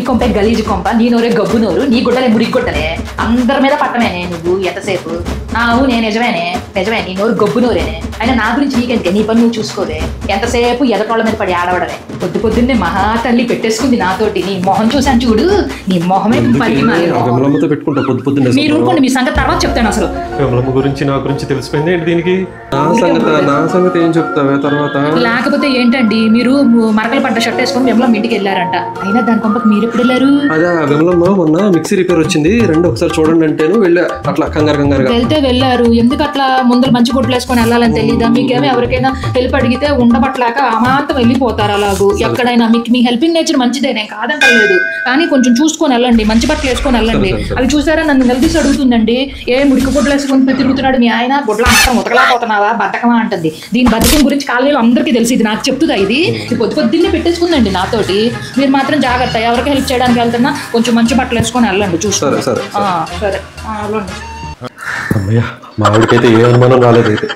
కొంప గలీజు కొంప, నీ నోరే గబ్బు నోరు, నీ గుడ్డలే మురికి గుడ్డలే, అందరి మీద పట్టమేనే నువ్వు ఎంతసేపు. నేను నిజమే నీ నోరు గబ్బు నోరేనే. అయినా నా గురించి నీకెందుకే, నీ పని నువ్వు చూసుకోవే. ఎంతసేపు ఎదటోళ్ళ మీద పడి ఆడవడమే. పొద్దున్నే మహా తల్లి పెట్టేసుకుంది నాతోటి. నీ మొహం చూసాను చూడు, నీ మొహమే పల్లి. మీరు ఊరుకోండి, మీ సంగతి తర్వాత చెప్తాను. అసలు గురించి నా గురించి తెలిసిపోయింది ఏంటి దీనికి? నా సంగతి ఏం చెప్తావే తర్వాత? లేకపోతే ఏంటండి, మీరు మరకలు పడ్డ షర్ట్ వేసుకొని విమలమ్మ ఇంటికి వెళ్ళారంట. అయినా దాని పంపకు మీరు ఎప్పుడు వెళ్ళారు? అదే విమలమ్మ మొన్న మిక్సీ రిపేర్ వచ్చింది, రెండు ఒకసారి చూడండి అంటేను వెళ్ళా. అట్లా కంగారుగా వెళ్తే వెళ్ళారు. ఎందుకు అట్లా ముందర మంచి గుడ్లు వేసుకొని వెళ్ళాలని తెలీదా మీకేమో? ఎవరికైనా హెల్ప్ అడిగితే ఉండబట్టలేక అమాంతం వెళ్ళిపోతారు. అలాగూ ఎక్కడైనా మీకు మీ హెల్పింగ్ నేచర్ మంచిదే, నేను కాదంటలేదు. కానీ కొంచెం చూసుకొని వెళ్ళండి, మంచి బట్టలు వేసుకొని వెళ్ళండి. అవి చూసారా నన్ను నిలదీసి అడుగుతుందండి, ఏ మురికి గుడ్లు వేసుకొని తిరుగుతున్నాడు మీ ఆయన, గుడ్ల మాత్రం ఉతకలేకపోతున్నావా, బతకమా అంటుంది. దీని బతకం గురించి కాలేజీలో అందరికీ తెలిసి, ఇది నాకు చెప్తుందా? ఇది పొద్దున్నే పెట్టేసుకుందండి నాతోటి. మీరు మాత్రం జాగ్రత్త, ఎవరికి హెల్ప్ చేయడానికి వెళ్తున్నా కొంచెం మంచి బట్టలు వేసుకొని వెళ్ళండి. చూసుకో. సరే అమ్మయ్య, మా ఆవిడకైతే ఏ అనుమానం రాలేదు అయితే.